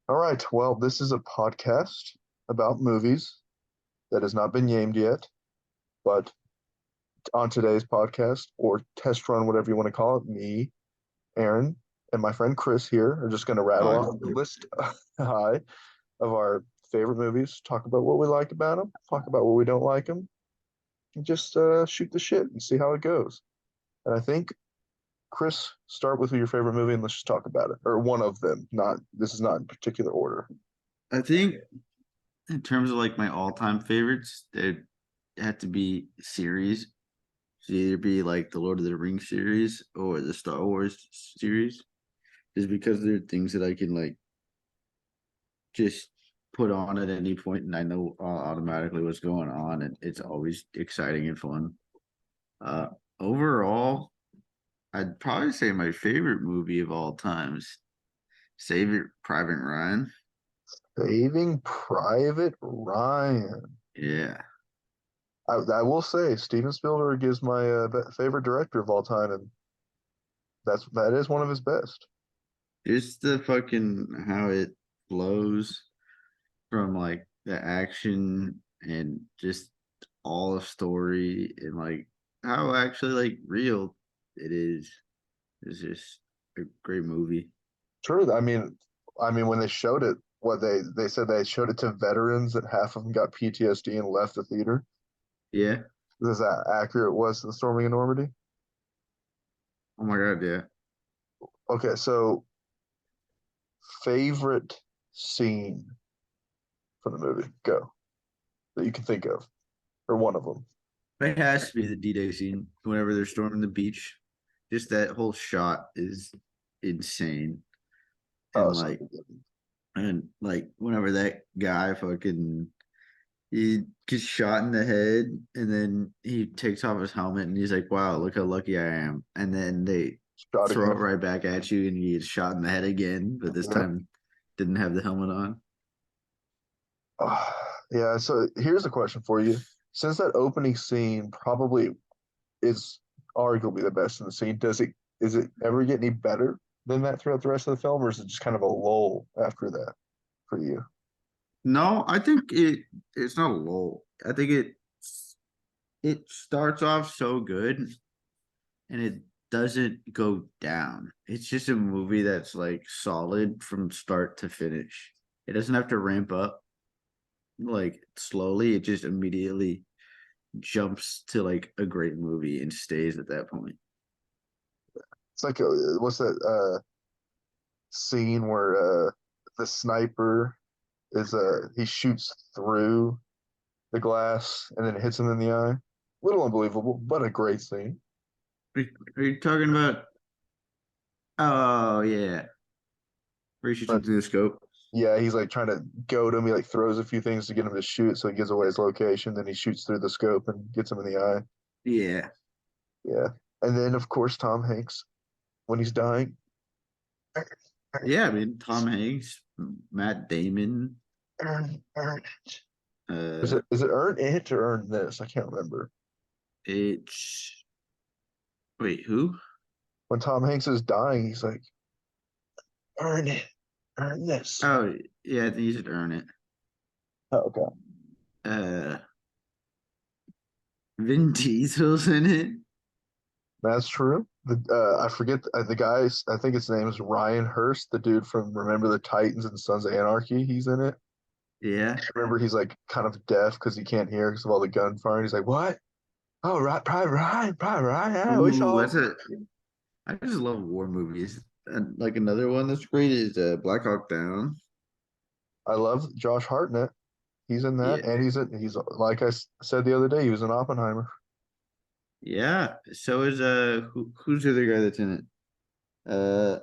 All right. Well, this is a podcast about movies that has not been named yet, but on today's podcast or test run, whatever you want to call it, me, Aaron, and my friend Chris here are just going to rattle Hi. off the list high of our favorite movies, talk about what we like about them, talk about what we don't like them, and just shoot the shit and see how it goes. And I think Chris, start with your favorite movie and let's just talk about it, or one of them. Not this is not in particular order. I think in terms of like my all-time favorites, they'd have to be series. It'd either be like the Lord of the Rings series or the Star Wars series, just because they're things that I can like just put on at any point and I know automatically what's going on, and it's always exciting and fun. Uh, Overall, I'd probably say my favorite movie of all times, Save Private Ryan. Saving Private Ryan. Yeah. I will say Steven Spielberg is my favorite director of all time, and that is one of his best. Just the fucking how it flows from like the action and just all the story and like how actually like real it is. It's just a great movie. True. I mean, when they showed it, what they said they showed it to veterans and half of them got PTSD and left the theater. Yeah. Is that accurate? Was the storming of Normandy? Oh my god, yeah. Okay, so favorite scene from the movie, go that you can think of, or one of them. It has to be the D-Day scene whenever they're storming the beach. Just that whole shot is insane. Oh, And so like whenever that guy fucking he gets shot in the head and then he takes off his helmet and he's like, wow, look how lucky I am. And then they shot throw it again. right back at you and you get shot in the head again, but this Yeah. time didn't have the helmet on. Yeah, so here's a question for you. Since that opening scene probably is arguably the best in the scene, is it ever get any better than that throughout the rest of the film, or is it just kind of a lull after that for you? No, I think it's not a lull. I think it starts off so good and it doesn't go down. It's just a movie that's like solid from start to finish. It doesn't have to ramp up like slowly. It just immediately jumps to like a great movie and stays at that point. It's like what's that scene where the sniper is he shoots through the glass and then hits him in the eye. Little unbelievable, but a great scene. Are you talking about? Oh yeah, where he shoots But him through the scope. yeah, he's like trying to goad him. He like throws a few things to get him to shoot, so he gives away his location. Then he shoots through the scope and gets him in the eye. Yeah, Yeah, and then of course Tom Hanks when he's dying. yeah. I mean, Tom Hanks, Matt Damon. Earn. Uh, Is it earn it or earn this? I can't remember. it's wait, who? When Tom Hanks is dying, he's like, earn it, earn this. Oh yeah, I think he should earn it. Oh, okay, Uh, Vin Diesel's in it. that's true. I forget the guy's. I think his name is Ryan Hurst, the dude from Remember the Titans and Sons of Anarchy. He's in it. Yeah. Remember, he's like kind of deaf because he can't hear because of all the gunfire. He's like, "What? Oh, right, Private Ryan, Private Ryan. Yeah, we Ooh, saw." that's a. I just love war movies. And like another one that's great is Black Hawk Down. I love Josh Hartnett. He's in that, Yeah, and he's like said the other day, he was in Oppenheimer. yeah. So is who's the other guy that's in it?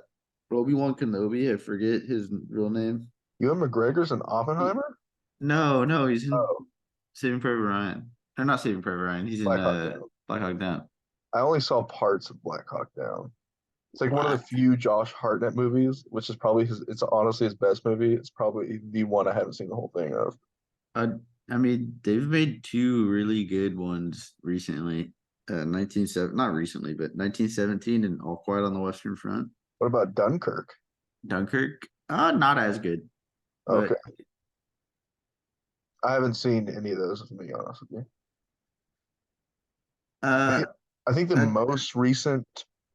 Obi-Wan Kenobi. I forget his real name. Ewan McGregor's in He, Oppenheimer. no, he's in Oh, Saving Private Ryan. Or not Saving Private Ryan. He's in Black Hawk Down. Black Hawk Down. I only saw parts of Black Hawk Down. It's like one of the What? few Josh Hartnett movies, which is probably his. It's honestly his best movie. It's probably the one I haven't seen the whole thing of. Uh, I mean, they've made two really good ones recently. 1970, not recently, but 1917 and All Quiet on the Western Front. What about Dunkirk? Dunkirk, not as good. Okay. but I haven't seen any of those, to be honest with you. I uh, think, I think the uh most recent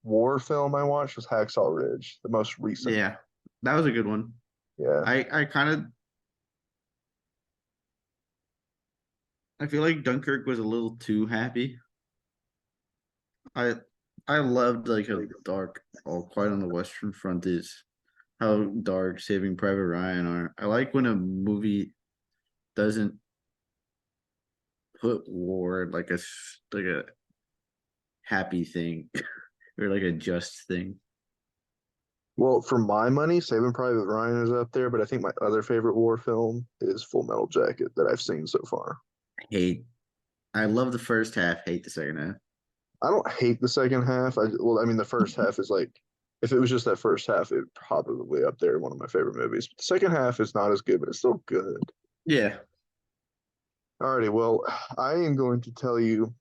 war film I watched was Hacksaw Ridge. The most recent. yeah, that was a good one. Yeah. I kind of I feel like Dunkirk was a little too happy. I I loved like how dark All Quiet on the Western Front is, how dark Saving Private Ryan are. I like when a movie doesn't put war like like a happy thing or like a just thing. Well, for my money, Saving Private Ryan is up there, but I think my other favorite war film is Full Metal Jacket that I've seen so far. Hate. I love the first half, hate the second half. I don't hate the second half. I mean, the first half is like, if it was just that first half, it probably up there one of my favorite movies. But the second half is not as good, but it's still good. Yeah. Alrighty, well, I am going to tell you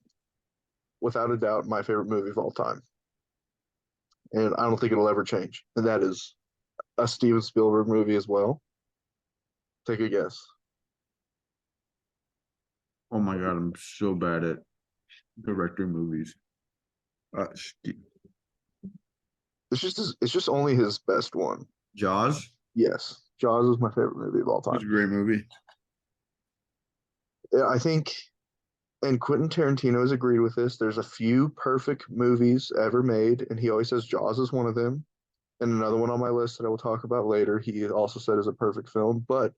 without a doubt my favorite movie of all time, and I don't think it'll ever change. And that is a Steven Spielberg movie as well. Take a guess. Oh my god, I'm so bad at directing movies. St- It's just only his best one. Jaws Yes, Jaws is my favorite movie of all was time. a great movie. Yeah, I think, and Quentin Tarantino has agreed with this. There's a few perfect movies ever made, and he always says Jaws is one of them. And another one on my list that I will talk about later, he also said is a perfect film. But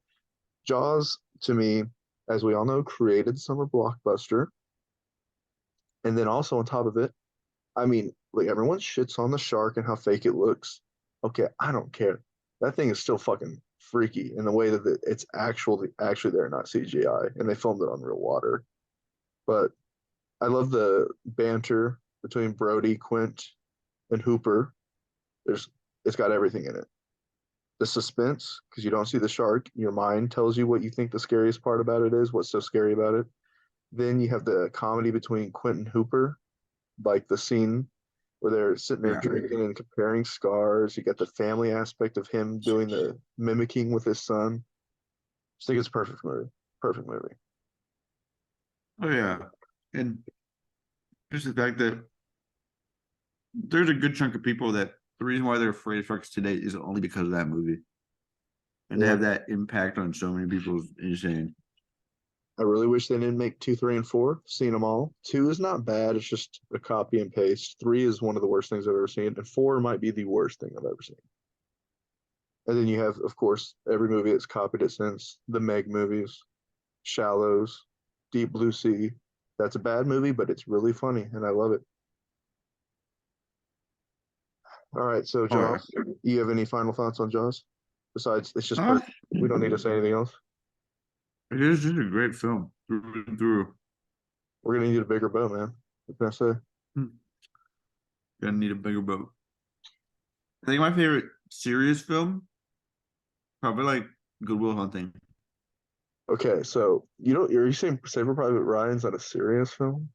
Jaws, to me, as we all know, created the summer blockbuster. And then also on top of it, I mean, like everyone shits on the shark and how fake it looks. Okay, I don't care. That thing is still fucking freaky in the way that it's actually there, not CGI, and they filmed it on real water. But I love the banter between Brody, Quint, and Hooper. There's it's got everything in it. The suspense, because you don't see the shark, your mind tells you what you think the scariest part about it is, what's so scary about it. Then you have the comedy between Quint and Hooper, like the scene where they're sitting there Yeah. drinking and comparing scars. You got the family aspect of him doing the mimicking with his son. I think it's a perfect movie. Perfect movie. Oh yeah. And just the fact that there's a good chunk of people that the reason why they're afraid of sharks today is only because of that movie. And they Yeah. have that impact on so many people is insane. I really wish they didn't make 2, 3, and 4. Seen them all. 2 is not bad. It's just a copy and paste. 3 is one of the worst things I've ever seen, and 4 might be the worst thing I've ever seen. And then you have, of course, every movie that's copied it since the Meg movies, Shallows, Deep Blue Sea. That's a bad movie, but it's really funny, and I love it. All right, so Oh yeah. Jaws, you have any final thoughts on Jaws? Besides, it's just Uh, perfect. We don't need to say anything else. it is just a great film through and through. We're gonna need a bigger boat, man. What can I say? Hmm. Gonna need a bigger boat. I think my favorite serious film, probably like Good Will Hunting. Okay, so are you saying Saving Private Ryan's not a serious film?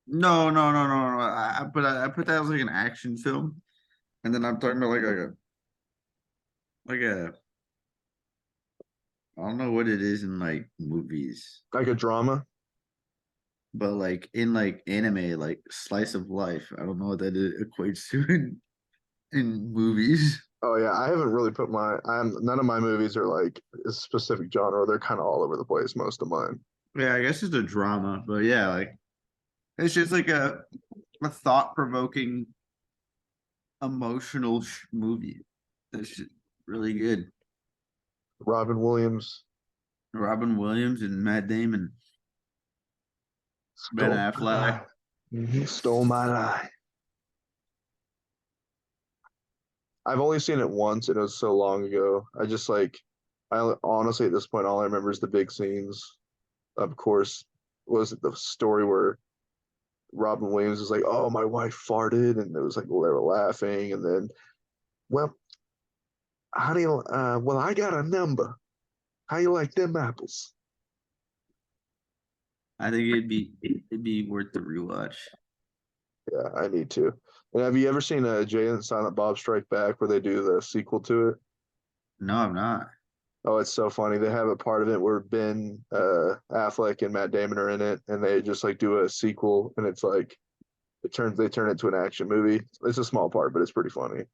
No, no, no, no, no. I put that as like an action film, and then I'm talking about like a I don't know what it is in like movies, Like a drama? but like in like anime, like slice of life. I don't know what that equates to in movies. Oh yeah, I haven't really put I'm none of my movies are like a specific genre. They're kind of all over the place, most of mine. Yeah, I guess it's a drama, but yeah, like it's just like a thought provoking emotional movie. That's just really good. Robin Williams Robin Williams and Matt Damon, Ben stole my Affleck. lie. He stole my lie. I've only seen it once, and it was so long ago. I honestly at this point all I remember is the big scenes. Of course, was it the story where Robin Williams was like, "Oh, my wife farted," and it was like, well, they were laughing, and then, well, how do you? Well, I got a number. How you like them apples? I think it'd be worth the rewatch. Yeah, I need to. And have you ever seen Jay and Silent Bob Strike Back, where they do the sequel to it? No, I'm not. Oh, it's so funny. They have a part of it where Ben Affleck and Matt Damon are in it, and they just like do a sequel, and it's like they turn it into an action movie. It's a small part, but it's pretty funny.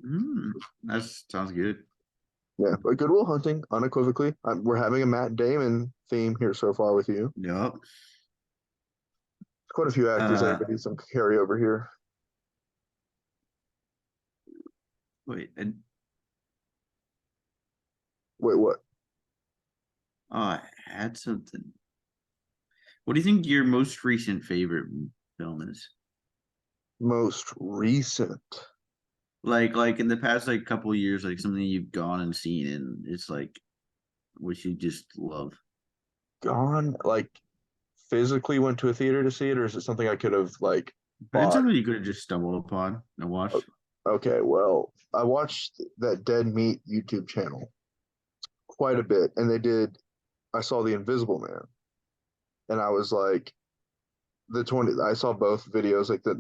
Mm, that sounds good. Yeah, but Good Will Hunting, unequivocally. We're having a Matt Damon theme here so far with you. Yup. Quite a few actors that are Uh, getting some carryover here. wait, and Wait, what? I had something. What do you think your most recent favorite film is? Most recent. Like in the past like couple of years, like something you've gone and seen, and it's like what you just love. Gone? Like physically went to a theater to see it, or is it something I could have like But it's bought? something you could have just stumbled upon and O- watched. Okay, well, I watched that Dead Meat YouTube channel quite a bit, and I saw The Invisible Man, and I was like, I saw both videos, like the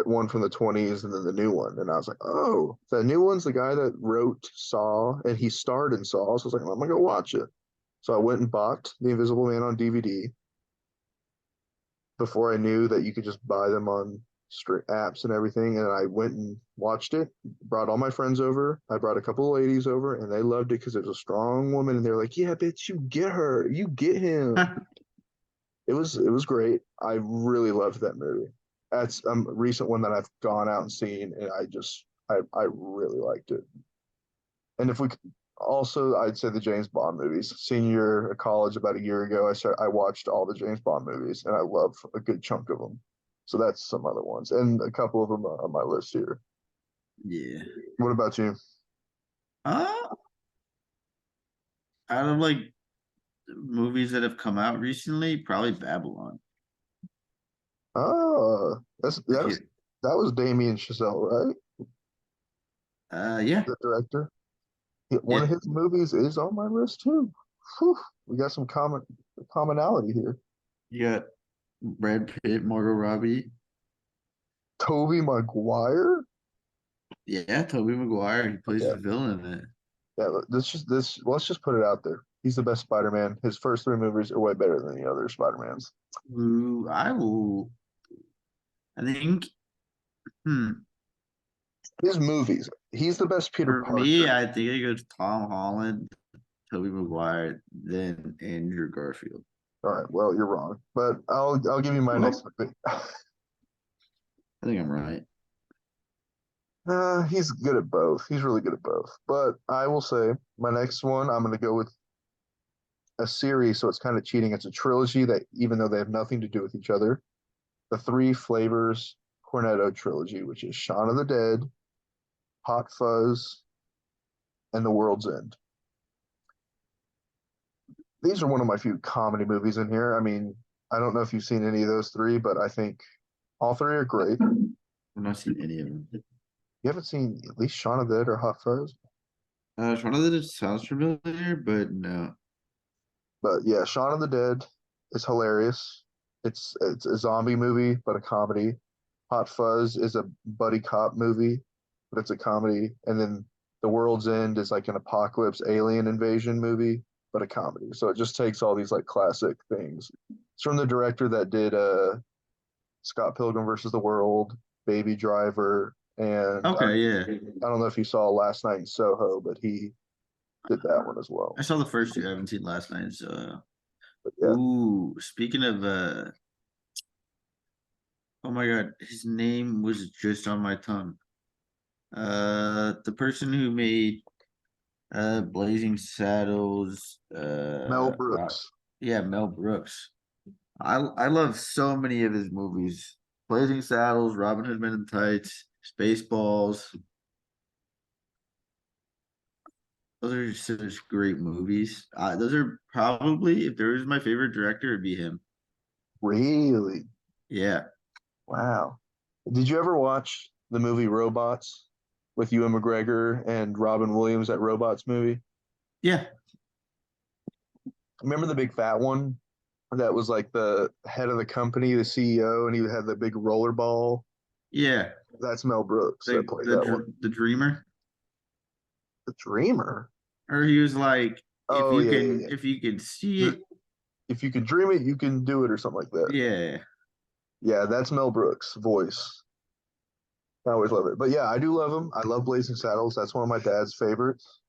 one from the 20s and then the new one, and I was like, oh, the new one's the guy that wrote Saw, and he starred in Saw, so I was like, I'm gonna go watch it. So I went and bought The Invisible Man on DVD before I knew that you could just buy them on apps and everything. And I went and watched it, brought all my friends over. I brought a couple of ladies over, and they loved it because it was a strong woman. And they're like, "Yeah, bitch, you get her, you get him." It was great. I really loved that movie. That's a recent one that I've gone out and seen, and I really liked it. And if we could, also, I'd say the James Bond movies. Senior year of college about a year ago, I watched all the James Bond movies, and I love a good chunk of them. So that's some other ones, and a couple of them are on my list here. Yeah. What about you? Uh, Out of like movies that have come out recently, probably Babylon. Oh, If you, that was Damien Chazelle, right? yeah, The director. One yeah, of his movies is on my list too. Whew, we got some commonality here. you got Brad Pitt, Margot Robbie. Toby Maguire. Yeah, Tobey Maguire. He plays Okay, the villain in it. yeah. Let's just put it out there. He's the best Spider-Man. His first three movies are way better than the other Spider-Mans. Who I will. I think. Hmm. His movies. He's the best Peter For me, Parker. I think it goes Tom Holland, Tobey Maguire, then Andrew Garfield. All right, well, you're wrong, but I'll give you my next Well, movie. I think I'm right. He's good at both. He's really good at both. But I will say my next one, I'm going to go with a series, so it's kind of cheating. It's a trilogy that, even though they have nothing to do with each other, the Three Flavors Cornetto trilogy, which is Shaun of the Dead, Hot Fuzz, and The World's End. These are one of my few comedy movies in here. I mean, I don't know if you've seen any of those three, but I think all three are great. I've not seen any of them. You haven't seen at least Shaun of the Dead or Hot Fuzz? One of them sounds familiar, but no. But yeah, Shaun of the Dead is hilarious. It's a zombie movie, but a comedy. Hot Fuzz is a buddy cop movie, but it's a comedy. And then The World's End is like an apocalypse alien invasion movie, but a comedy. So it just takes all these like classic things. It's from the director that did Scott Pilgrim versus the World, Baby Driver, and Okay, yeah. I don't know if you saw Last Night in Soho, but he did that one as well. I saw the first two. I haven't seen last night. So, But yeah, ooh, speaking of, oh my God, his name was just on my tongue. The person who made Blazing Saddles, Mel Brooks. yeah, Mel Brooks. I love so many of his movies. Blazing Saddles, Robin Hood Men in Tights, Spaceballs. Those are just such great movies. Those are probably, if there was my favorite director, it'd be him. Really? Yeah. Wow. Did you ever watch the movie Robots with Ewan McGregor and Robin Williams, that Robots movie? Yeah. Remember the big fat one that was like the head of the company, the CEO, and he had the big roller ball? Yeah. That's Mel Brooks that played that one. The Dreamer. The Dreamer. Or he was like, Oh yeah, yeah, yeah. if you can see Dr- it, If you can dream it, you can do it, or something like that. yeah. Yeah, that's Mel Brooks' voice. I always love it. But yeah, I do love him. I love Blazing Saddles. That's one of my dad's favorites.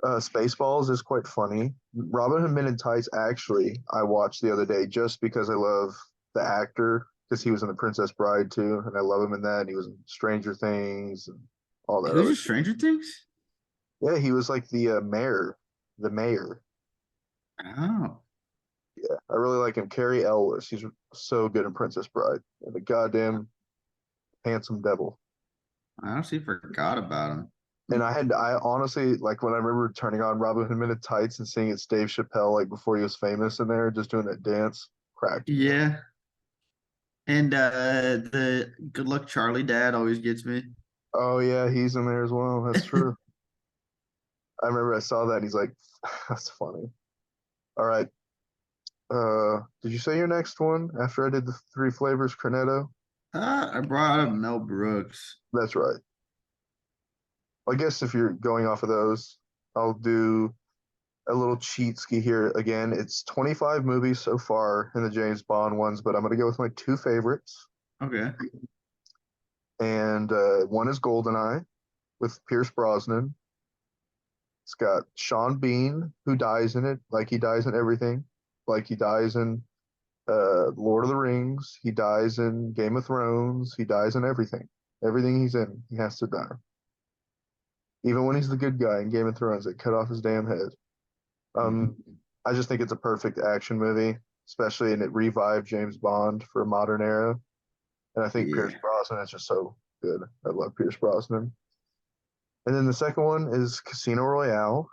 Spaceballs is quite funny. Robin Hood Men in Tights, actually, I watched the other day just because I love the actor because he was in The Princess Bride too, and I love him in that. And he was in Stranger Things and all that Who's other in shit. Stranger Things? Yeah, he was like the mayor, the mayor. Oh, Yeah, I really like him. Carrie Ellis, he's so good in Princess Bride, and the goddamn handsome devil. I honestly forgot about him. And I honestly, like when I remember turning on Robin Hood Men in Tights and seeing it's Dave Chappelle, like before he was famous in there, just doing that dance, cracked me up. Yeah. And the Good Luck Charlie dad always gets me. Oh yeah, he's in there as well. That's true. I remember I saw that. And he's like, that's funny. All right. Did you say your next one after I did the three flavors Cornetto? I brought up Mel Brooks. That's right. I guess if you're going off of those, I'll do a little cheat ski here again. It's 25 movies so far in the James Bond ones, but I'm gonna go with my two favorites. Okay. And one is Goldeneye with Pierce Brosnan. It's got Sean Bean, who dies in it, like he dies in everything, like he dies in Lord of the Rings, he dies in Game of Thrones, he dies in everything. Everything he's in, he has to die. Even when he's the good guy in Game of Thrones, they cut off his damn head. Um, I just think it's a perfect action movie, especially and it revived James Bond for a modern era. And I think Pierce Yeah, Brosnan is just so good. I love Pierce Brosnan. And then the second one is Casino Royale.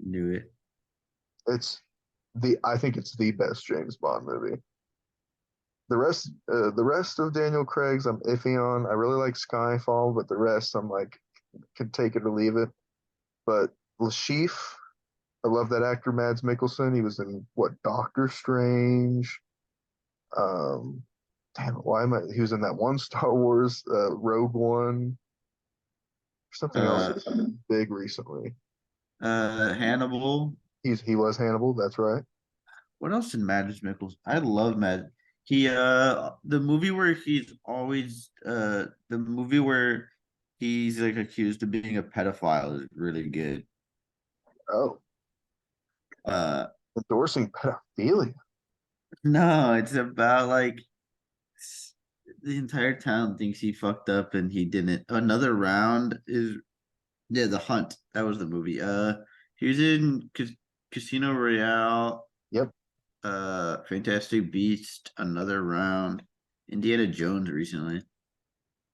knew it. It's I think it's the best James Bond movie. The rest of Daniel Craig's, I'm iffy on. I really like Skyfall, but the rest, I'm like, can take it or leave it. But Le Chiffre, I love that actor, Mads Mikkelsen. He was in what Doctor Strange. Um, damn it, why am I? He was in that one Star Wars, Rogue One, something else Uh, that's been big recently. Hannibal. He was Hannibal. That's right. What else did Mads Mikkelsen? I love Mad. He the movie where he's always the movie where he's like accused of being a pedophile is really good. Oh, Uh endorsing pedophilia. no, it's about like the entire town thinks he fucked up and he didn't. Another round is yeah, The Hunt. That was the movie. He was in Casino Royale, Yep. Fantastic Beast, Another Round, Indiana Jones recently.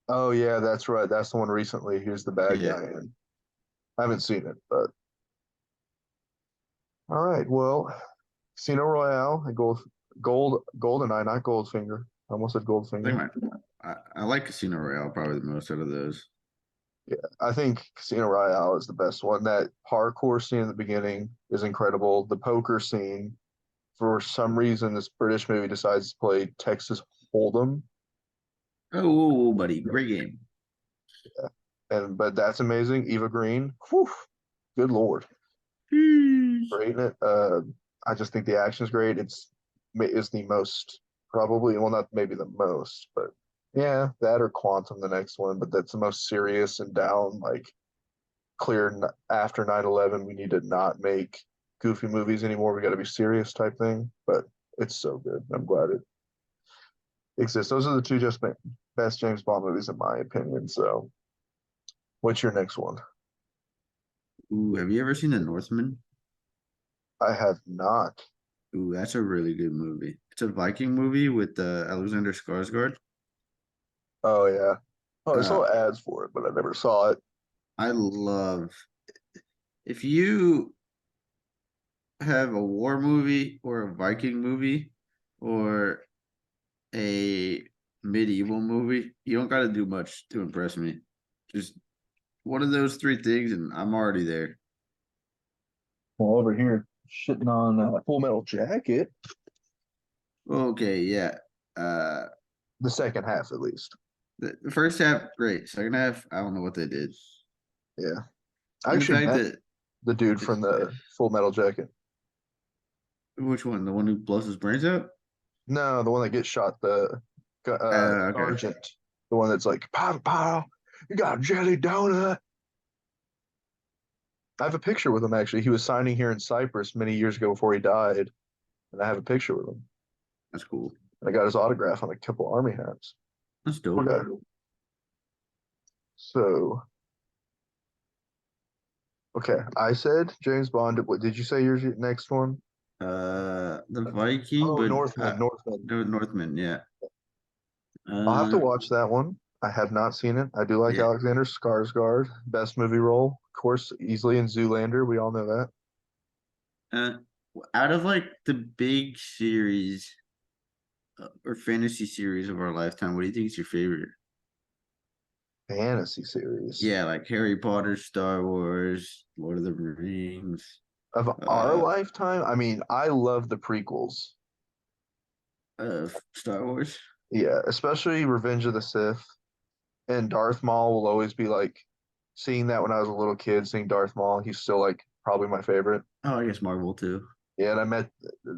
Oh yeah, that's right. That's the one recently. Here's the bad Yeah. guy in. I haven't seen it, but all right. Well, Casino Royale, Goldeneye, not Goldfinger. I almost said I think Goldfinger. I like Casino Royale probably the most out of those. Yeah, I think Casino Royale is the best one. That parkour scene in the beginning is incredible. The poker scene, for some reason, this British movie decides to play Texas Hold'em, Oh, buddy, great game. and but that's amazing. Eva Green, whew, good lord, Sheesh. great in it. I just think the action is great. Is the most probably well not maybe the most, but yeah, that or Quantum, the next one. But that's the most serious and down like after 9/11 we need to not make goofy movies anymore. We got to be serious type thing. But it's so good. I'm glad it exists. Those are the two just best James Bond movies in my opinion. So, what's your next one? Ooh, have you ever seen The Northman? I have not. Ooh, that's a really good movie. It's a Viking movie with Alexander Skarsgård. Oh yeah. Oh, I Uh, saw ads for it, but I never saw it. I love if you have a war movie or a Viking movie or a medieval movie, you don't got to do much to impress me. Just one of those three things, and I'm already there. Well, over here, shitting on Full Metal Jacket, Okay, yeah. Uh, the second half at least. the first half, great. Second half, I don't know what they did. Yeah, I And the actually fact met. that The dude from the Full Metal Jacket. Which one? The one who blows his brains out? No, the one that gets shot, the Okay. sergeant, the one that's like, pow, pow, you got a jelly donut. I have a picture with him actually. He was signing here in Cyprus many years ago before he died, and I have a picture with him. That's cool. And I got his autograph on a couple army hats. That's dope. Okay, so okay, I said James Bond. What did you say? Yours next one? The Viking, Oh, but Northman. Northman. no Northman, yeah. I'll have to Uh, watch that one. I have not seen it. I do like yeah. Alexander Skarsgård, best movie role, of course, easily in Zoolander. We all know that. Uh, Out of like the big series or fantasy series of our lifetime, what do you think is your favorite? Fantasy series Yeah, like Harry Potter, Star Wars, Lord of the Rings, of our uh, lifetime. I mean, I love the prequels. Star Wars. Yeah, especially Revenge of the Sith and Darth Maul will always be like seeing that when I was a little kid, seeing Darth Maul. He's still like probably my favorite. Oh, I guess Marvel too. Yeah, and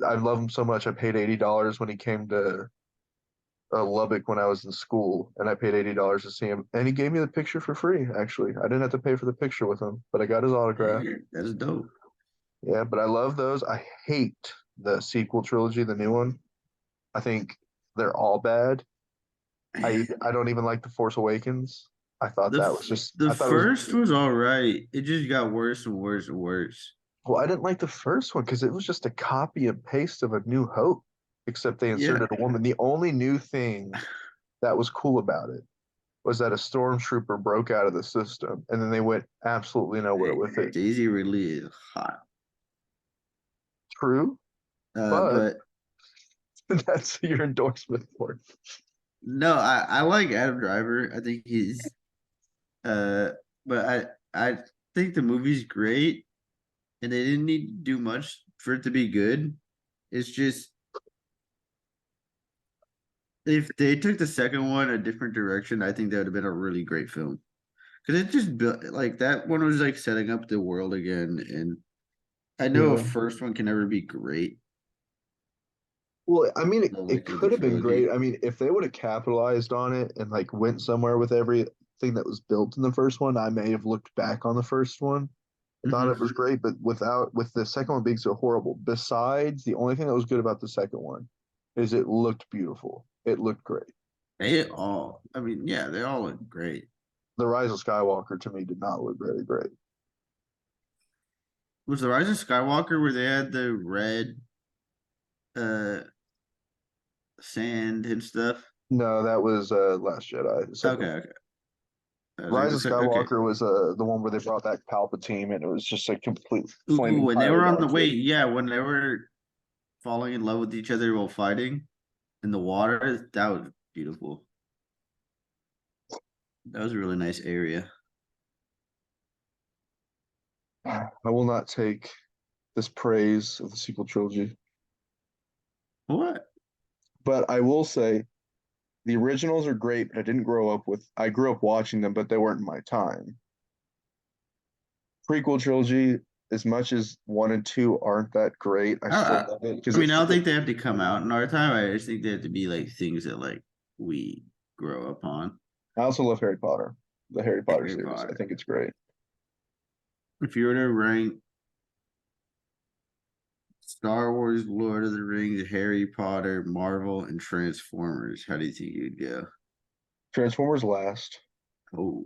I love him so much. I paid $80 when he came to Lubbock when I was in school, and I paid $80 to see him, and he gave me the picture for free. Actually, I didn't have to pay for the picture with him, but I got his autograph. Hey, that's dope. Yeah, but I love those. I hate the sequel trilogy, the new one. I think they're all bad. I don't even like the Force Awakens. I thought that was just The I thought it was first was all right. It just got worse and worse and worse. well, I didn't like the first one because it was just a copy and paste of A New Hope, except they Yeah, inserted a woman. The only new thing that was cool about it was that a stormtrooper broke out of the system, and then they went absolutely nowhere hey, with it. Daisy Ridley is hot. True, but But that's your endorsement for it. no, I like Adam Driver. I think he's uh, but I think the movie's great, and they didn't need to do much for it to be good. It's just if they took the second one a different direction, I think that would have been a really great film. Because it just built like that one was like setting up the world again, and I know a Yeah. first one can never be great. Well, I mean, it Like with the could have been great. trilogy. I mean, if they would have capitalized on it and like went somewhere with everything that was built in the first one, I may have looked back on the first one. I thought it Hmm. was great, but with the second one being so horrible, besides the only thing that was good about the second one is it looked beautiful. It looked great. They all, I mean, yeah, they all look great. The Rise of Skywalker to me did not look very great. Was the Rise of Skywalker where they had the red uh sand and stuff? No, that was Last Jedi, the second Okay, one. okay. I was like Rise the of okay. Skywalker was the one where they brought back Palpatine, and it was just a complete Ooh, flaming when they pile were of on the dog way, shit. yeah, when they were falling in love with each other while fighting in the water, that was beautiful. That was a really nice area. I will not take this praise of the sequel trilogy, What? but I will say the originals are great. But I didn't grow up with. I grew up watching them, but they weren't in my time. Prequel trilogy, as much as one and two aren't that great, I I, still I love it because I it mean, I don't feels. think they have to come out in our time. I just think they have to be like things that like we grow up on. I also love Harry Potter, the Harry Potter Harry series. I Potter. think it's great. If you were to rank Star Wars, Lord of the Rings, Harry Potter, Marvel, and Transformers, how do you think you'd go? Transformers last. Oh,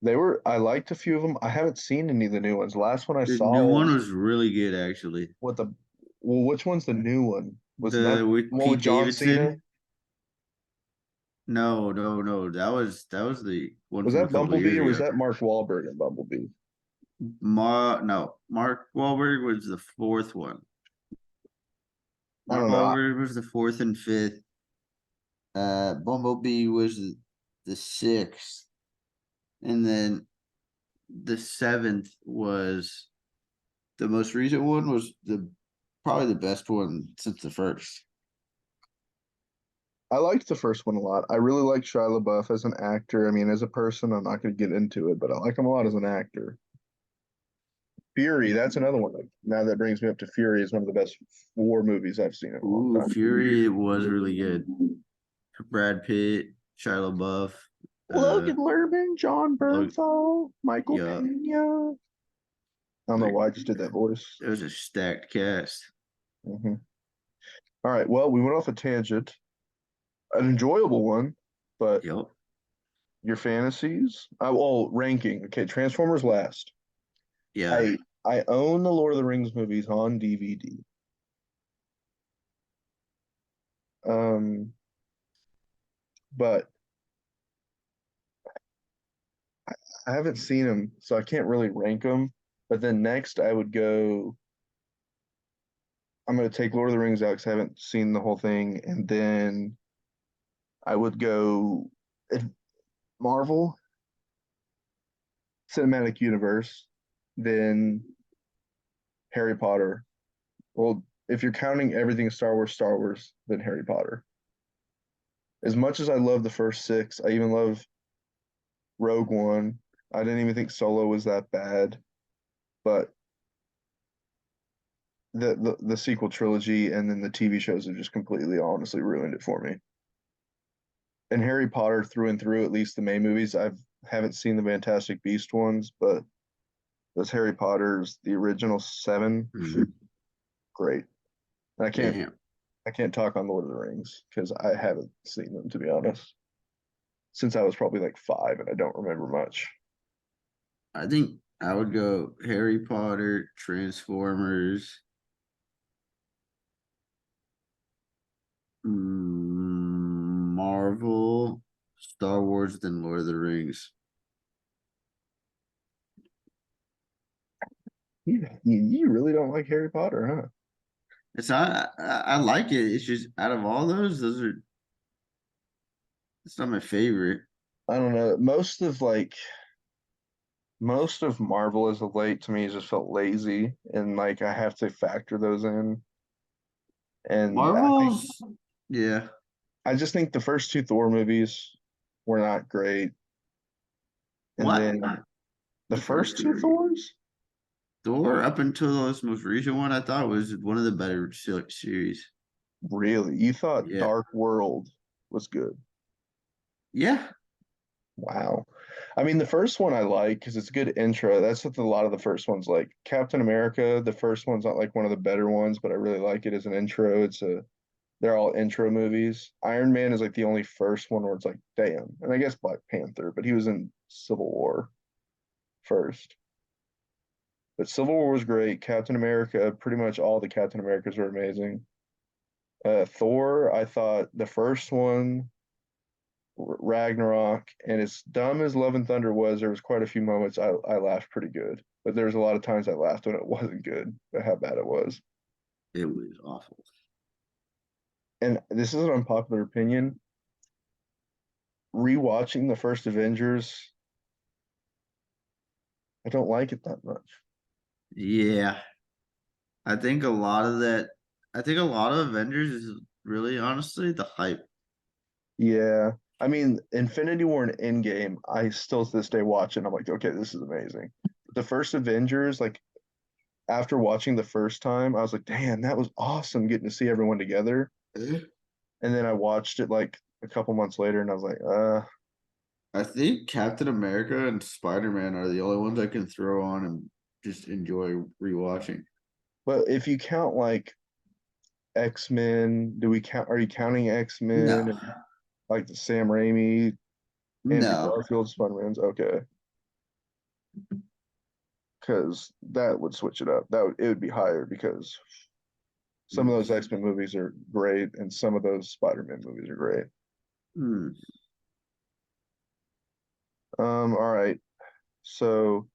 They were. I liked a few of them. I haven't seen any of the new ones. Last one I the saw new one was was really good, actually. what the. Well, which one's the new one? Wasn't that The the with one with Pete John Cena? Davidson. No, no, no. That was the one Was from a that couple of Bumblebee years or was ago. that Mark Wahlberg in Bumblebee? No, Mark Wahlberg was the fourth one. I Mark don't know. Wahlberg was the fourth and fifth. Bumblebee was the sixth, and then the seventh was the most recent one was the probably the best one since the first. I liked the first one a lot. I really like Shia LaBeouf as an actor. I mean, as a person, I'm not going to get into it, but I like him a lot as an actor. Fury, that's another one. Now that brings me up to Fury is one of the best war movies I've seen in a long Ooh, time. Fury was really good. Brad Pitt, Shia LaBeouf, uh, Logan Lerman, John Lo- Bernthal, Michael yeah, Pena. I don't know like why I just did that voice. it was a stacked cast. Mhm. All right. Well, we went off a tangent, an enjoyable one, but Yep. your fantasies. Well, ranking. Okay, Transformers last. Yeah. I own the Lord of the Rings movies on DVD. But I haven't seen them, so I can't really rank them. But then next, I would go. I'm going to take Lord of the Rings out because I haven't seen the whole thing, and then I would go Marvel Cinematic Universe, then Harry Potter. Well, if you're counting everything Star Wars, then Harry Potter. As much as I love the first six, I even love Rogue One. I didn't even think Solo was that bad, but the sequel trilogy and then the TV shows have just completely, honestly ruined it for me. And Harry Potter through and through, at least the main movies, haven't seen the Fantastic Beast ones, but those Harry Potters, the original seven, Mhm. great. And Damn. I can't talk on Lord of the Rings because I haven't seen them to be honest. Since I was probably like five and I don't remember much. I think I would go Harry Potter, Transformers, Marvel, Star Wars, then Lord of the Rings. You really don't like Harry Potter, huh? It's I like it. It's just out of all those are it's not my favorite. I don't know. Most of Marvel as of late to me just felt lazy and like I have to factor those in. And Marvel's yeah. I just think the first two Thor movies were not great. And What? then the The first first two two? Thors, Thor up until this most recent one I thought was one of the better series. really, you thought Yeah. Dark World was good. Yeah. Wow. I mean, the first one I like because it's a good intro. That's what a lot of the first ones like. Captain America, the first one's not like one of the better ones, but I really like it as an intro. They're all intro movies. Iron Man is like the only first one where it's like, damn. And I guess Black Panther, but he was in Civil War first. But Civil War was great. Captain America, pretty much all the Captain Americas were amazing. Thor, I thought the first one, Ragnarok, and as dumb as Love and Thunder was, there was quite a few moments I laughed pretty good. But there was a lot of times I laughed when it wasn't good, but how bad it was. It was awful. And this is an unpopular opinion. Rewatching the first Avengers, I don't like it that much. Yeah. I think a lot of that I think a lot of Avengers is really honestly the hype. Yeah. I mean, Infinity War and Endgame, I still to this day watch it and I'm like, okay, this is amazing. The first Avengers, like after watching the first time, I was like, damn, that was awesome getting to see everyone together. And then I watched it like a couple months later and I was like, I think Captain America and Spider-Man are the only ones I can throw on and just enjoy rewatching. but if you count like X-Men, are you counting X-Men No. and like the Sam Raimi, Andrew No. Garfield Spider-Man's? Okay. Because that would switch it up. It would be higher because some of those X-Men movies are great and some of those Spider-Man movies are great. Hmm. All right. So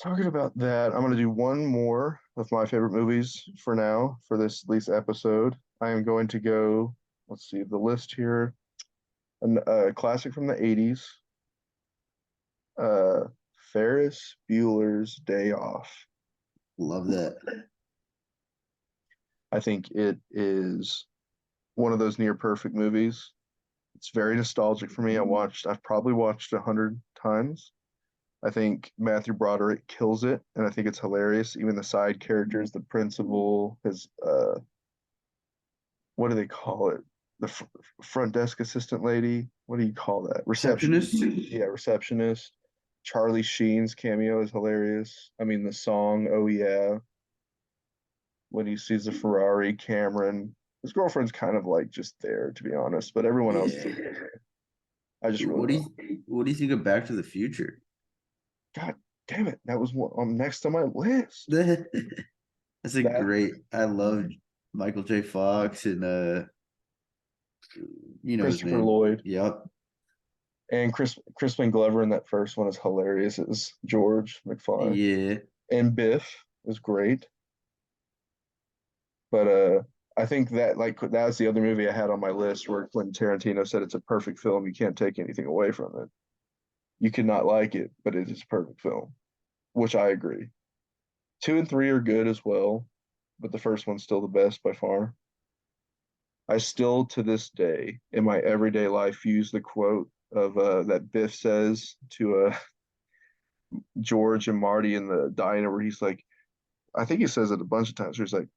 talking about that, I'm gonna do one more of my favorite movies for now for this at least episode. I am going to go, let's see the list here. A classic from the 80s, uh Ferris Bueller's Day Off. Love that. I think it is one of those near perfect movies. It's very nostalgic for me. I've probably watched 100 times. I think Matthew Broderick kills it, and I think it's hilarious. Even the side characters, the principal, his what do they call it? The front desk assistant lady. What do you call that? Receptionist. Receptionist. Yeah, receptionist. Charlie Sheen's cameo is hilarious. I mean, the song, "Oh Yeah," when he sees the Ferrari, Cameron. His girlfriend's kind of like just there, to be honest, but everyone else is Yeah. okay. I just really What do love. you think of Back to the Future? God damn it, that was one next on my list. That's a That great. I love Michael J. Fox and you know his Christopher name. Lloyd Yep. and Crispin Glover in that first one is hilarious. As George McFly Yeah. and Biff is great, but I think that like that was the other movie I had on my list where Quentin Tarantino said it's a perfect film. You can't take anything away from it. You cannot like it, but it is a perfect film, which I agree. Two and three are good as well, but the first one's still the best by far. I still, to this day, in my everyday life, use the quote of that Biff says to George and Marty in the diner, where he's like, I think he says it a bunch of times. Where he's like,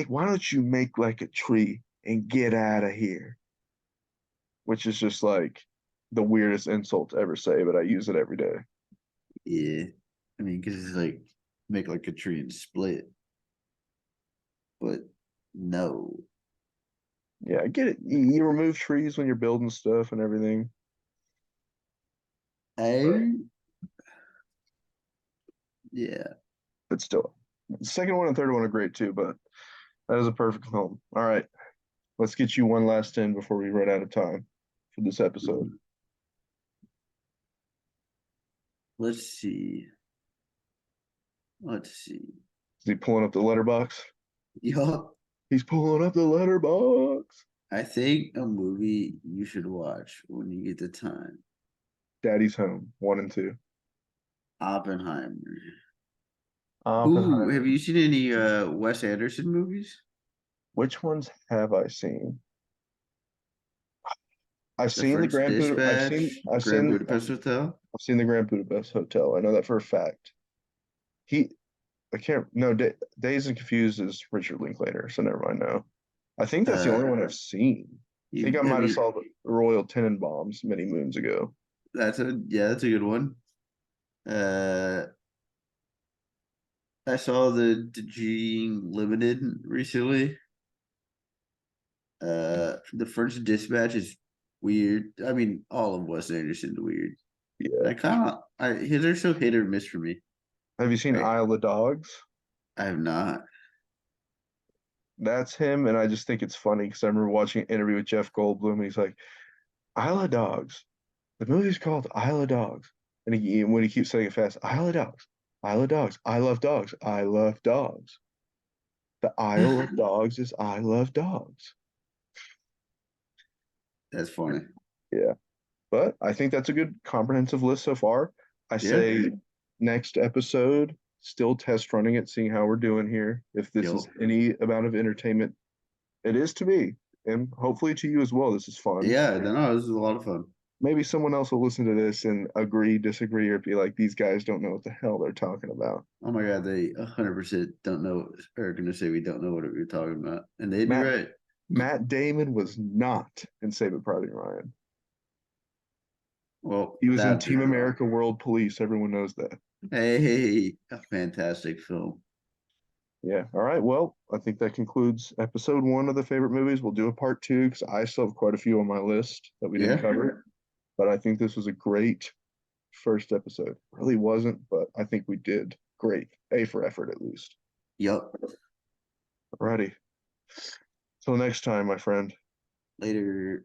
why don't you make like a tree and get out of here?" Which is just like the weirdest insult to ever say, but I use it every day. Yeah. I mean, because it's like make like a tree and split, but no. Yeah, I get it. You remove trees when you're building stuff and everything, but I yeah. still, the second one and third one are great too. But that is a perfect film. All right, let's get you one last in before we run out of time for this episode. Let's see. Let's see. Is he pulling up the letterbox? Yup. He's pulling up the letterbox. I think a movie you should watch when you get the time. Daddy's Home, one and two. Oppenheimer. Ooh, Oppenheimer. have you seen any Wes Anderson movies? Which ones have I seen? I've The seen the French Grand Buda. Dispatch, Grand Budapest Hotel. I've seen the Grand Budapest Hotel. I know that for a fact. He, I can't. No, Days and Confused is Richard Linklater, so never mind. No, I think that's the Uh, only one I've seen. I think you I have might have you saw the Royal Tenenbaums many moons ago. that's a good one. Uh, I saw the Gene Limited recently. The French Dispatch is weird. I mean, all of Wes Anderson's weird. Yeah. His are so hit or miss for me. Have you seen I Isle of Dogs? I have not. That's him, and I just think it's funny because I remember watching an interview with Jeff Goldblum, and he's like, "Isle of Dogs. The movie's called Isle of Dogs," and when he keeps saying it fast, "Isle of Dogs, Isle of Dogs. I love dogs. I love dogs. The Isle of Dogs is I love dogs." That's funny. Yeah. But I think that's a good comprehensive list so far. I Yeah. say next episode, still test running it, seeing how we're doing here. If this is Yo. any amount of entertainment, it is to me, and hopefully to you as well. This is fun. Yeah, no, this is a lot of fun. Maybe someone else will listen to this and agree, disagree, or be like, these guys don't know what the hell they're talking about. Oh my God, they 100% don't know, are going to say we don't know what we're talking about. And they'd be Matt right. Matt Damon was not in Saving Private Ryan. Well, He was in that, Team America World Police. Everyone knows that. hey, a fantastic film. Yeah. All right. Well, I think that concludes episode one of the favorite movies. We'll do a part two because I still have quite a few on my list that we didn't Yeah. cover. But I think this was a great first episode. Really wasn't, but I think we did great. A for effort, at least. Yup. Alrighty. Till next time, my friend. Later.